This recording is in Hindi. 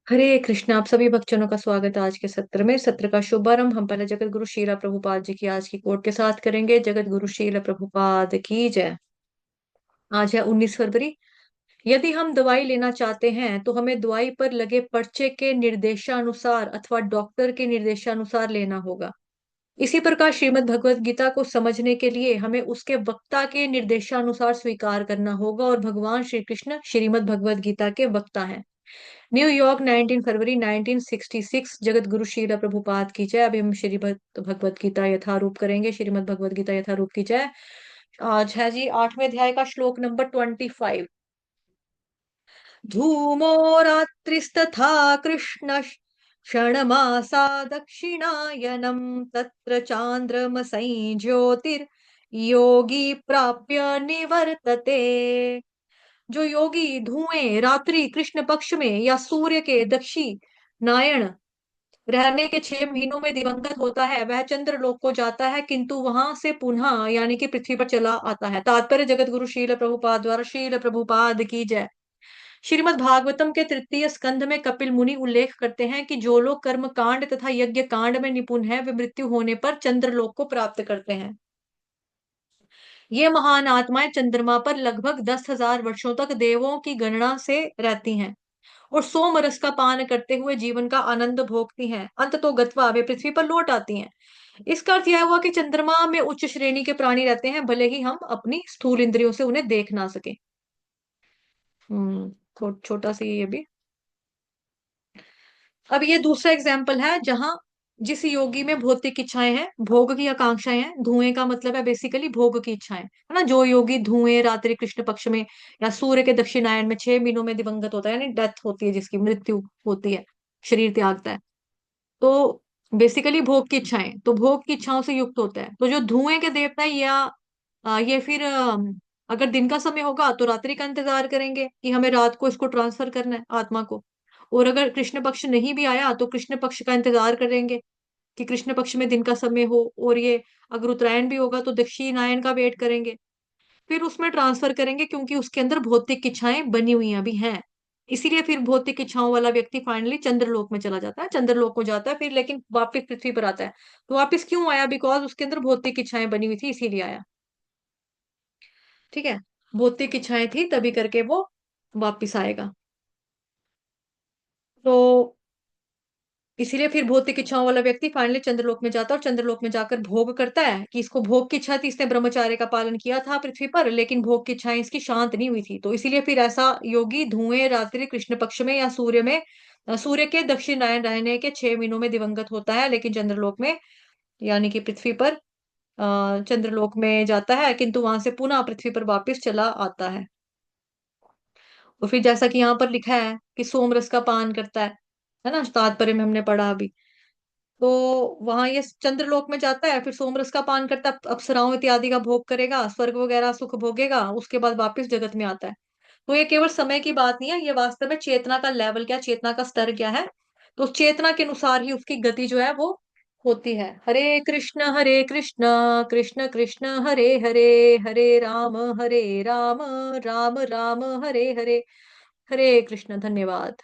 हरे कृष्णा। आप सभी भक्तजनों का स्वागत है आज के सत्र में। सत्र का शुभारंभ हम पहले जगत गुरु शीला प्रभुपाद जी की आज की कोट के साथ करेंगे। जगत गुरु शीला प्रभुपाद की जय। आज है 19 फरवरी। यदि हम दवाई लेना चाहते हैं तो हमें दवाई पर लगे पर्चे के निर्देशानुसार अथवा डॉक्टर के निर्देशानुसार लेना होगा। इसी प्रकार श्रीमद् भगवत गीता को समझने के लिए हमें उसके वक्ता के निर्देशानुसार स्वीकार करना होगा और भगवान श्री कृष्ण श्रीमद् भगवत गीता के वक्ता हैं। न्यूयॉर्क 19 फरवरी 1966। जगत गुरु श्रील प्रभुपाद की जय। अभी हम श्रीमद् भगवत गीता यथारूप करेंगे। श्रीमद् भगवत गीता यथारूप की जय। आज है जी 8वें अध्याय का श्लोक नंबर 25। धूमो रात्रिस्तथा कृष्ण क्षणमासा दक्षिणायनम तत्र चांद्रमसै ज्योतिर्योगी प्राप्य निवर्तते। जो योगी धुएं रात्रि कृष्ण पक्ष में या सूर्य के दक्षिणायन रहने के 6 महीनों में दिवंगत होता है वह चंद्र लोक को जाता है, किंतु वहां से पुनः यानी कि पृथ्वी पर चला आता है। तात्पर्य जगत गुरु शील प्रभुपाद द्वारा। शील प्रभुपाद की जय। श्रीमद् भागवतम के तृतीय स्कंध में कपिल मुनि उल्लेख करते हैं कि जो लोग कर्म कांड तथा यज्ञ कांड में निपुण हैं वे मृत्यु होने पर चंद्रलोक को प्राप्त करते हैं। ये महान आत्माएं चंद्रमा पर लगभग 10,000 वर्षों तक देवों की गणना से रहती हैं और सोम रस का पान करते हुए जीवन का आनंद भोगती हैं। अंत तो गत्वा वे पृथ्वी पर लौट आती हैं। इसका अर्थ यह हुआ कि चंद्रमा में उच्च श्रेणी के प्राणी रहते हैं, भले ही हम अपनी स्थूल इंद्रियों से उन्हें देख ना सके। छोटा सी ये भी। अब ये दूसरा एग्जाम्पल है जहां जिस योगी में भौतिक इच्छाएं हैं, भोग की आकांक्षाएं हैं। धुएं का मतलब है बेसिकली भोग की इच्छाएं, है ना। जो योगी धुएं रात्रि कृष्ण पक्ष में या सूर्य के दक्षिणायन में 6 महीनों में दिवंगत होता है, यानी डेथ होती है, जिसकी मृत्यु होती है, शरीर त्यागता है, तो बेसिकली भोग की इच्छाएं, तो भोग की इच्छाओं से युक्त होता है। तो जो धुएं के देवता है या ये फिर अगर दिन का समय होगा तो रात्रि का इंतजार करेंगे कि हमें रात को इसको ट्रांसफर करना है आत्मा को। और अगर कृष्ण पक्ष नहीं भी आया तो कृष्ण पक्ष का इंतजार करेंगे कि कृष्ण पक्ष में दिन का समय हो। और ये अगर उत्तरायण भी होगा तो दक्षिणायन का वेट करेंगे, फिर उसमें ट्रांसफर करेंगे, क्योंकि उसके अंदर भौतिक इच्छाएं बनी हुई अभी हैं। इसीलिए फिर भौतिक इच्छाओं वाला व्यक्ति फाइनली चंद्रलोक में चला जाता है, चंद्रलोक को जाता है फिर, लेकिन वापिस पृथ्वी पर आता है। तो वापिस क्यों आया? बिकॉज उसके अंदर भौतिक इच्छाएं बनी हुई थी, इसीलिए आया। ठीक है, भौतिक इच्छाएं थी तभी करके वो वापिस आएगा। तो इसीलिए फिर भौतिक इच्छाओं वाला व्यक्ति फाइनली चंद्रलोक में जाता है और चंद्रलोक में जाकर भोग करता है कि इसको भोग की इच्छा थी, इसने ब्रह्मचार्य का पालन किया था पृथ्वी पर, लेकिन भोग की इच्छाएं इसकी शांत नहीं हुई थी। तो इसीलिए फिर ऐसा योगी धुएं रात्रि कृष्ण पक्ष में या सूर्य में सूर्य के दक्षिणायन रहने के 6 महीनों में दिवंगत होता है, लेकिन चंद्रलोक में यानी कि पृथ्वी पर चंद्रलोक में जाता है, किंतु वहां से पुनः पृथ्वी पर वापिस चला आता है। और फिर जैसा कि यहाँ पर लिखा है कि सोम रस का पान करता है ना, तात्पर्य में हमने पढ़ा अभी। तो वहां ये चंद्रलोक में जाता है, फिर सोमरस का पान करता है, अप्सराओं इत्यादि का भोग करेगा, स्वर्ग वगैरह सुख भोगेगा, उसके बाद वापस जगत में आता है। तो ये केवल समय की बात नहीं है, ये वास्तव में चेतना का लेवल क्या, चेतना का स्तर क्या है, तो उस चेतना के अनुसार ही उसकी गति जो है वो होती है। हरे कृष्ण कृष्ण कृष्ण हरे हरे, हरे राम राम राम हरे हरे। हरे कृष्ण। धन्यवाद।